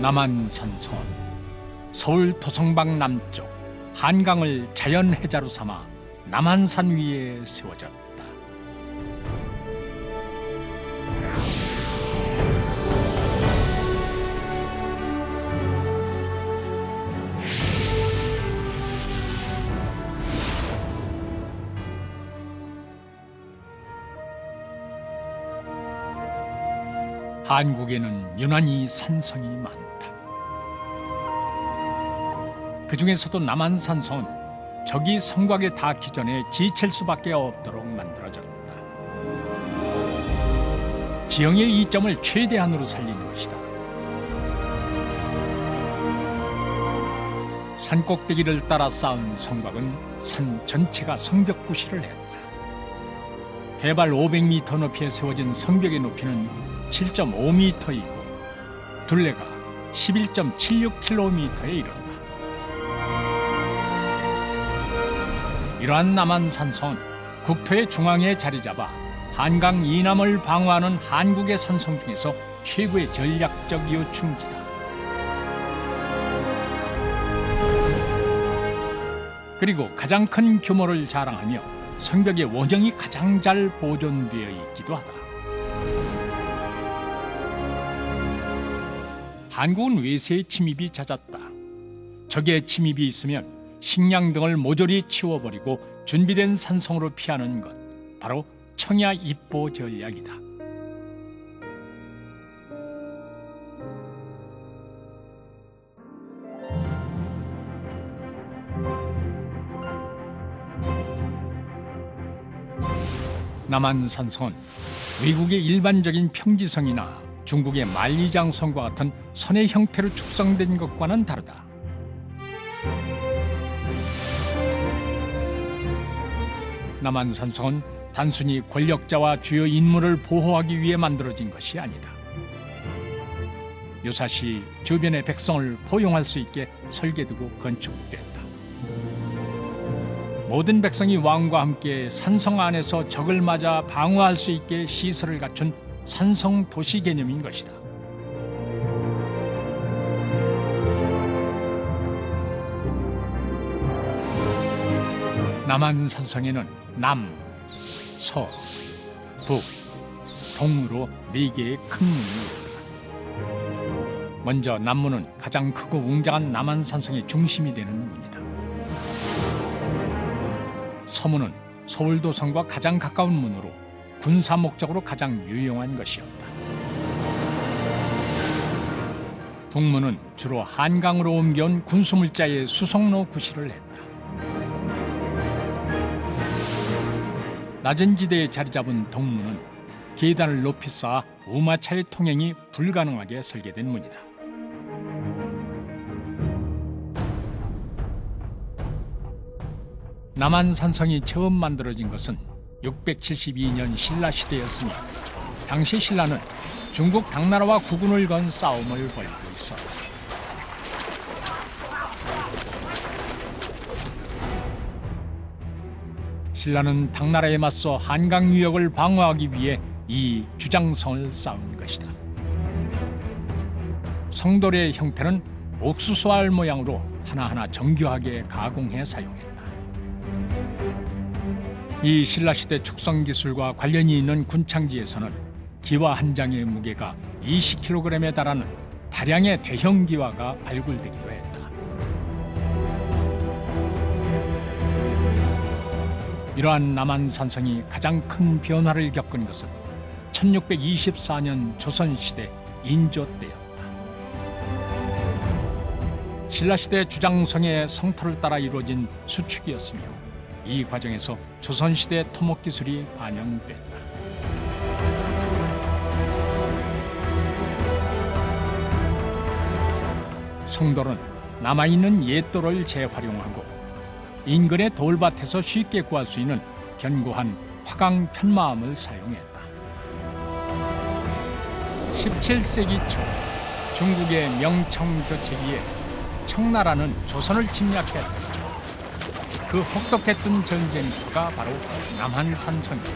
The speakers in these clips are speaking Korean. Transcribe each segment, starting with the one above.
남한산성, 서울 도성방 남쪽 한강을 자연해자로 삼아 남한산 위에 세워졌다. 한국에는 유난히 산성이 많다. 그 중에서도 남한산성은 적이 성곽에 닿기 전에 지칠 수밖에 없도록 만들어졌다. 지형의 이점을 최대한으로 살린 것이다. 산 꼭대기를 따라 쌓은 성곽은 산 전체가 성벽 구실을 했다. 해발 500m 높이에 세워진 성벽의 높이는 7.5m이고 둘레가 11.76km에 이른다. 이러한 남한산성은 국토의 중앙에 자리 잡아 한강 이남을 방어하는 한국의 산성 중에서 최고의 전략적 요충지다. 그리고 가장 큰 규모를 자랑하며 성벽의 원형이 가장 잘 보존되어 있기도 하다. 한국은 외세의 침입이 잦았다. 적의 침입이 있으면 식량 등을 모조리 치워버리고 준비된 산성으로 피하는 것, 바로 청야 입보 전략이다. 남한산성은 외국의 일반적인 평지성이나 중국의 만리장성과 같은 선의 형태로 축성된 것과는 다르다. 남한산성은 단순히 권력자와 주요 인물을 보호하기 위해 만들어진 것이 아니다. 유사시 주변의 백성을 포용할 수 있게 설계되고 건축됐다. 모든 백성이 왕과 함께 산성 안에서 적을 맞아 방어할 수 있게 시설을 갖춘 산성 도시 개념인 것이다. 남한산성에는 남, 서, 북, 동으로 4개의 큰 문이 있다. 먼저 남문은 가장 크고 웅장한 남한산성의 중심이 되는 문이다. 서문은 서울도성과 가장 가까운 문으로 군사 목적으로 가장 유용한 것이었다. 북문은 주로 한강으로 옮겨온 군수물자의 수송로 구실을 했다. 낮은 지대에 자리 잡은 동문은 계단을 높이 쌓아 우마차의 통행이 불가능하게 설계된 문이다. 남한산성이 처음 만들어진 것은 672년 신라시대였으며 당시 신라는 중국 당나라와 국군을 건 싸움을 벌이고 있었다. 신라는 당나라에 맞서 한강 유역을 방어하기 위해 이 주장성을 쌓은 것이다. 성돌의 형태는 옥수수알 모양으로 하나하나 정교하게 가공해 사용했다. 이 신라시대 축성기술과 관련이 있는 군창지에서는 기와 한 장의 무게가 20kg에 달하는 다량의 대형 기와가 발굴되기도 했다. 이러한 남한산성이 가장 큰 변화를 겪은 것은 1624년 조선시대 인조 때였다. 신라시대 주장성의 성터를 따라 이루어진 수축이었으며 이 과정에서 조선시대 토목기술이 반영됐다. 성돌은 남아있는 옛돌을 재활용하고 인근의 돌밭에서 쉽게 구할 수 있는 견고한 화강 편마함을 사용했다. 17세기 초 중국의 명청 교체기에 청나라는 조선을 침략했다. 그 혹독했던 전쟁터가 바로 남한산성이다.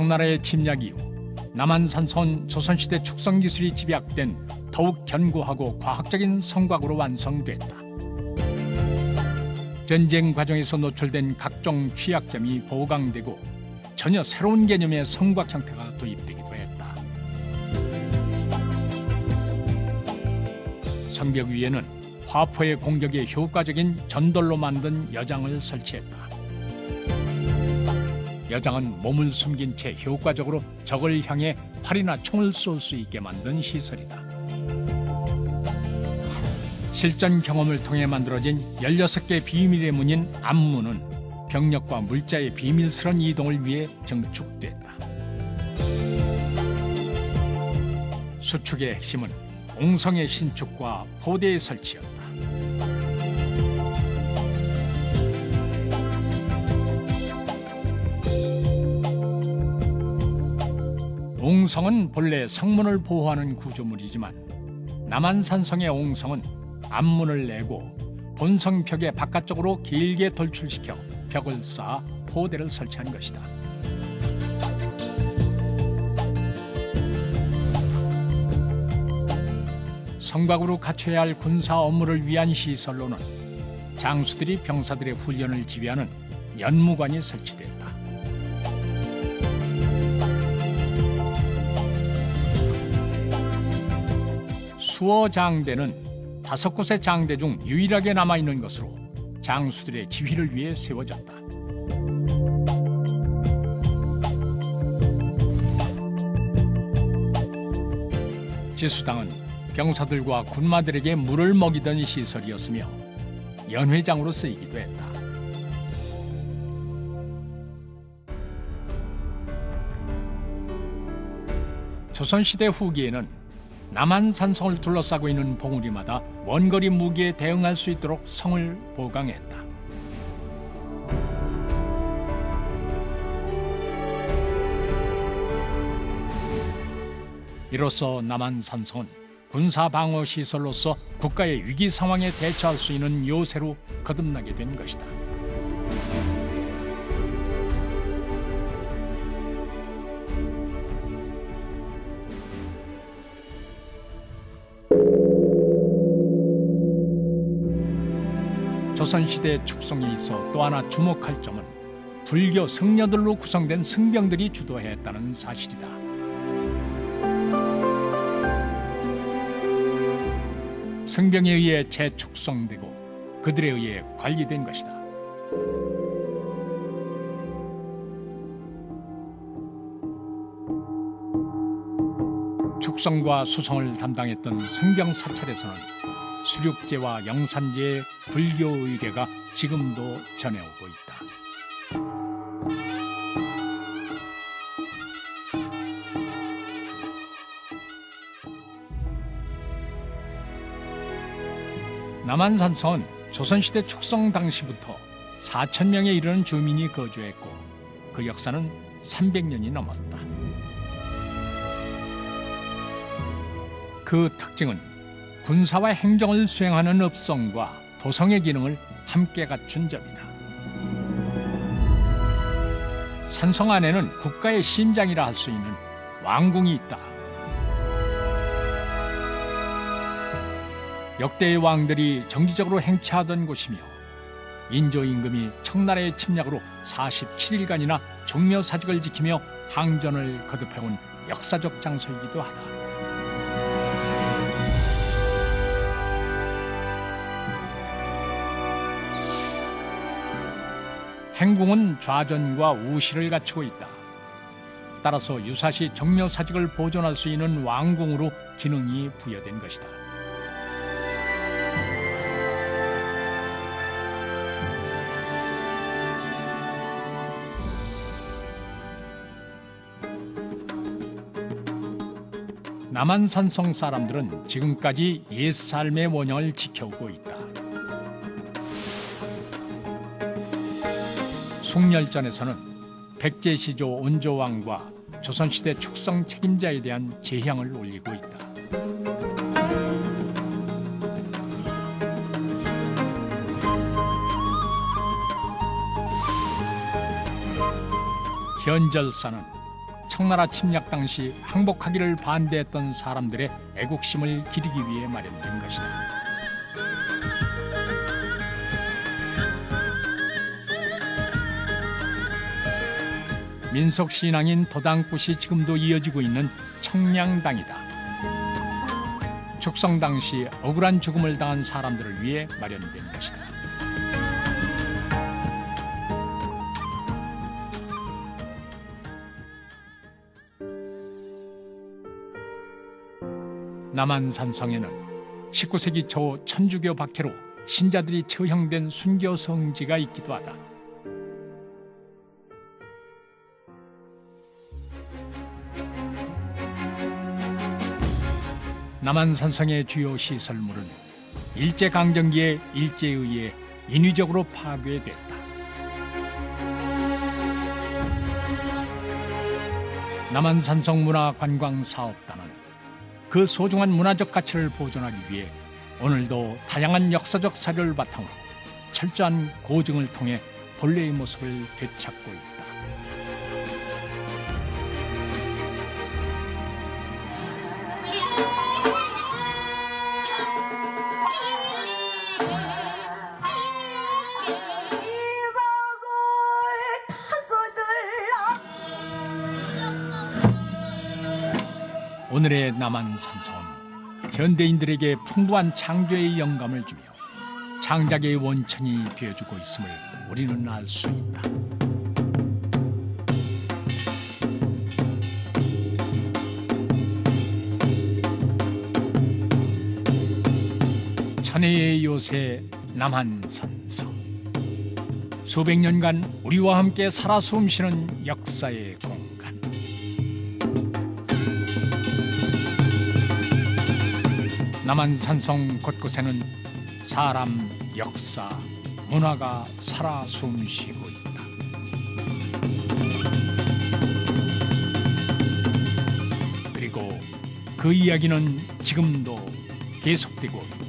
청나라의 침략 이후 남한산성은 조선시대 축성기술이 집약된 더욱 견고하고 과학적인 성곽으로 완성됐다. 전쟁 과정에서 노출된 각종 취약점이 보강되고 전혀 새로운 개념의 성곽 형태가 도입되기도 했다. 성벽 위에는 화포의 공격에 효과적인 전돌로 만든 여장을 설치했다. 여장은 몸을 숨긴 채 효과적으로 적을 향해 활이나 총을 쏠 수 있게 만든 시설이다. 실전 경험을 통해 만들어진 16개 비밀의 문인 암문은 병력과 물자의 비밀스런 이동을 위해 증축됐다. 수축의 핵심은 옹성의 신축과 포대의 설치였다. 옹성은 본래 성문을 보호하는 구조물이지만 남한산성의 옹성은 앞문을 내고 본성 벽의 바깥쪽으로 길게 돌출시켜 벽을 쌓아 포대를 설치한 것이다. 성곽으로 갖춰야 할 군사 업무를 위한 시설로는 장수들이 병사들의 훈련을 지휘하는 연무관이 설치됐다. 수어장대는 5곳의 장대 중 유일하게 남아있는 것으로 장수들의 지휘를 위해 세워졌다. 지수당은 병사들과 군마들에게 물을 먹이던 시설이었으며 연회장으로 쓰이기도 했다. 조선시대 후기에는 남한산성을 둘러싸고 있는 봉우리마다 원거리 무기에 대응할 수 있도록 성을 보강했다. 이로써 남한산성은 군사방어 시설로서 국가의 위기 상황에 대처할 수 있는 요새로 거듭나게 된 것이다. 조선시대 축성에 있어 또 하나 주목할 점은 불교 승려들로 구성된 승병들이 주도했다는 사실이다. 승병에 의해 재축성되고 그들에 의해 관리된 것이다. 축성과 수성을 담당했던 승병 사찰에서는 수륙제와 영산제의 불교 의례가 지금도 전해오고 있다. 남한산성은 조선시대 축성 당시부터 4,000명에 이르는 주민이 거주했고 그 역사는 300년이 넘었다. 그 특징은 군사와 행정을 수행하는 읍성과 도성의 기능을 함께 갖춘 점이다. 산성 안에는 국가의 심장이라 할 수 있는 왕궁이 있다. 역대의 왕들이 정기적으로 행차하던 곳이며 인조 임금이 청나라의 침략으로 47일간이나 종묘사직을 지키며 항전을 거듭해온 역사적 장소이기도 하다. 행궁은 좌전과 우시를 갖추고 있다. 따라서 유사시 정묘사직을 보존할 수 있는 왕궁으로 기능이 부여된 것이다. 남한산성 사람들은 지금까지 옛삶의 원형을 지켜오고 있다. 숭렬전에서는 백제시조 온조왕과 조선시대 축성 책임자에 대한 제향을 올리고 있다. 현절사는 청나라 침략 당시 항복하기를 반대했던 사람들의 애국심을 기리기 위해 마련된 것이다. 민속 신앙인 도당굿이 지금도 이어지고 있는 청량당이다. 축성 당시 억울한 죽음을 당한 사람들을 위해 마련된 것이다. 남한산성에는 19세기 초 천주교 박해로 신자들이 처형된 순교 성지가 있기도 하다. 남한산성의 주요 시설물은 일제강점기에 일제에 의해 인위적으로 파괴됐다. 남한산성 문화관광사업단은 그 소중한 문화적 가치를 보존하기 위해 오늘도 다양한 역사적 사료를 바탕으로 철저한 고증을 통해 본래의 모습을 되찾고 있다. 오늘의 남한산성은 현대인들에게 풍부한 창조의 영감을 주며 창작의 원천이 되어주고 있음을 우리는 알 수 있다. 천혜의 요새 남한산성. 수백 년간 우리와 함께 살아 숨쉬는 역사의 공간. 남한산성 곳곳에는 사람, 역사, 문화가 살아 숨쉬고 있다. 그리고 그 이야기는 지금도 계속되고 있다.